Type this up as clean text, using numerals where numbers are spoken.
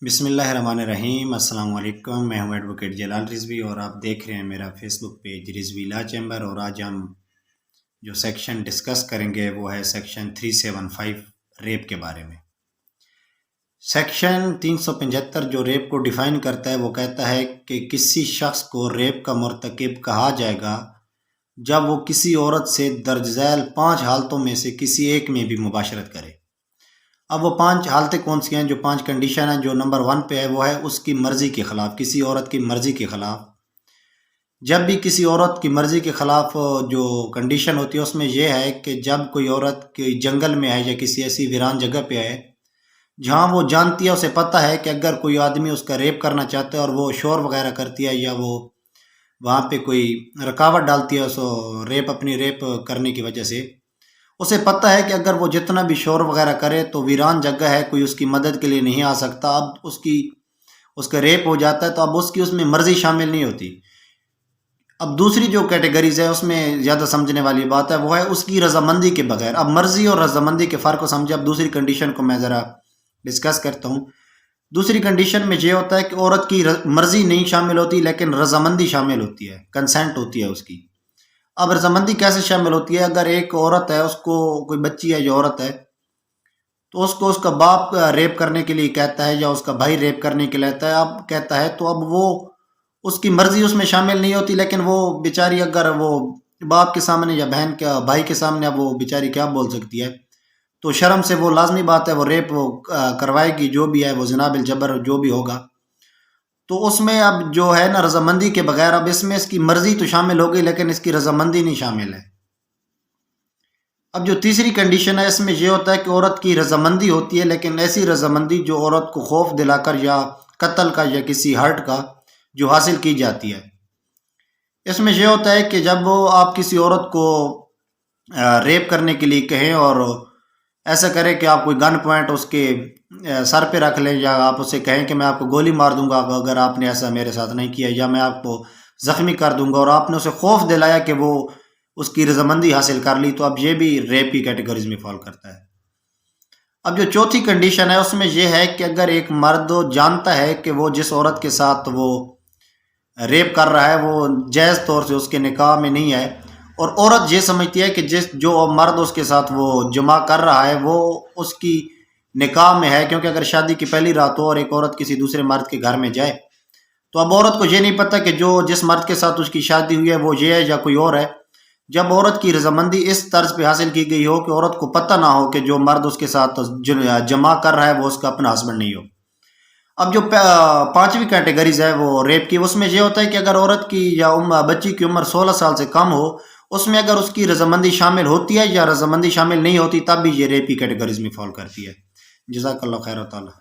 بسم اللہ الرحمن الرحیم۔ السلام علیکم، میں ہوں ایڈوکیٹ جلال رضوی اور آپ دیکھ رہے ہیں میرا فیس بک پیج رضوی لا چیمبر۔ اور آج ہم جو سیکشن ڈسکس کریں گے وہ ہے سیکشن 375 ریپ کے بارے میں۔ سیکشن 375 جو ریپ کو ڈیفائن کرتا ہے وہ کہتا ہے کہ کسی شخص کو ریپ کا مرتکب کہا جائے گا جب وہ کسی عورت سے درج ذیل 5 حالتوں میں سے کسی ایک میں بھی مباشرت کرے۔ اب وہ 5 حالتیں کون سی ہیں؟ جو 5 کنڈیشن ہیں، جو نمبر 1 پہ ہے وہ ہے اس کی مرضی کے خلاف، کسی عورت کی مرضی کے خلاف۔ جب بھی کسی عورت کی مرضی کے خلاف جو کنڈیشن ہوتی ہے اس میں یہ ہے کہ جب کوئی عورت کوئی جنگل میں ہے یا کسی ایسی ویران جگہ پہ ہے جہاں وہ جانتی ہے، اسے پتہ ہے کہ اگر کوئی آدمی اس کا ریپ کرنا چاہتا ہے اور وہ شور وغیرہ کرتی ہے یا وہ وہاں پہ کوئی رکاوٹ ڈالتی ہے اپنی ریپ کرنے کی وجہ سے، اسے پتہ ہے کہ اگر وہ جتنا بھی شور وغیرہ کرے تو ویران جگہ ہے، کوئی اس کی مدد کے لیے نہیں آ سکتا۔ اب اس کا ریپ ہو جاتا ہے تو اب اس میں مرضی شامل نہیں ہوتی۔ اب دوسری جو کیٹیگریز ہے اس میں زیادہ سمجھنے والی بات ہے وہ ہے اس کی رضامندی کے بغیر۔ اب مرضی اور رضامندی کے فرق کو سمجھے۔ اب دوسری کنڈیشن کو میں ذرا ڈسکس کرتا ہوں۔ دوسری کنڈیشن میں یہ ہوتا ہے کہ عورت کی مرضی نہیں شامل ہوتی لیکن رضامندی شامل ہوتی ہے، کنسنٹ ہوتی ہے اس کی۔ اب رضامندی کیسے شامل ہوتی ہے؟ اگر ایک عورت ہے، اس کو کوئی بچی ہے جو عورت ہے، تو اس کو اس کا باپ ریپ کرنے کے لیے کہتا ہے یا اس کا بھائی ریپ کرنے کے لیے کہتا ہے تو اب وہ اس کی مرضی اس میں شامل نہیں ہوتی، لیکن وہ بیچاری اگر وہ باپ کے سامنے یا بہن کے بھائی کے سامنے اب وہ بیچاری کیا بول سکتی ہے؟ تو شرم سے وہ لازمی بات ہے وہ ریپ کروائے گی، جو بھی ہے وہ زنا بالجبر جو بھی ہوگا۔ تو اس میں اب جو ہے نا رضامندی کے بغیر، اب اس میں اس کی مرضی تو شامل ہوگی لیکن اس کی رضامندی نہیں شامل ہے۔ اب جو تیسری کنڈیشن ہے اس میں یہ ہوتا ہے کہ عورت کی رضامندی ہوتی ہے، لیکن ایسی رضامندی جو عورت کو خوف دلا کر یا قتل کا یا کسی ہرٹ کا جو حاصل کی جاتی ہے۔ اس میں یہ ہوتا ہے کہ جب آپ کسی عورت کو ریپ کرنے کے لیے کہیں اور ایسا کرے کہ آپ کوئی گن پوائنٹ اس کے سر پہ رکھ لیں، یا آپ اسے کہیں کہ میں آپ کو گولی مار دوں گا اگر آپ نے ایسا میرے ساتھ نہیں کیا، یا میں آپ کو زخمی کر دوں گا، اور آپ نے اسے خوف دلایا کہ وہ اس کی رضامندی حاصل کر لی، تو اب یہ بھی ریپ کی کیٹیگریز میں فال کرتا ہے۔ اب جو چوتھی کنڈیشن ہے اس میں یہ ہے کہ اگر ایک مرد جانتا ہے کہ وہ جس عورت کے ساتھ وہ ریپ کر رہا ہے وہ جائز طور سے اس کے نکاح میں نہیں ہے، اور عورت یہ سمجھتی ہے کہ جو مرد اس کے ساتھ وہ جمع کر رہا ہے وہ اس کی نکاح میں ہے، کیونکہ اگر شادی کی پہلی رات ہو اور ایک عورت کسی دوسرے مرد کے گھر میں جائے تو اب عورت کو یہ نہیں پتہ کہ جس مرد کے ساتھ اس کی شادی ہوئی ہے وہ یہ ہے یا کوئی اور ہے۔ جب عورت کی رضامندی اس طرز پہ حاصل کی گئی ہو کہ عورت کو پتہ نہ ہو کہ جو مرد اس کے ساتھ جمع کر رہا ہے وہ اس کا اپنا ہسبینڈ نہیں ہو۔ اب جو 5ویں کیٹیگریز ہے وہ ریپ کی، اس میں یہ ہوتا ہے کہ اگر عورت کی یا بچی کی عمر 16 سال سے کم ہو، اس میں اگر اس کی رضامندی شامل ہوتی ہے یا رضامندی شامل نہیں ہوتی تب بھی یہ ریپ کی کیٹیگریز میں فال کرتی ہے۔ جزاک اللہ خیر و تعالی۔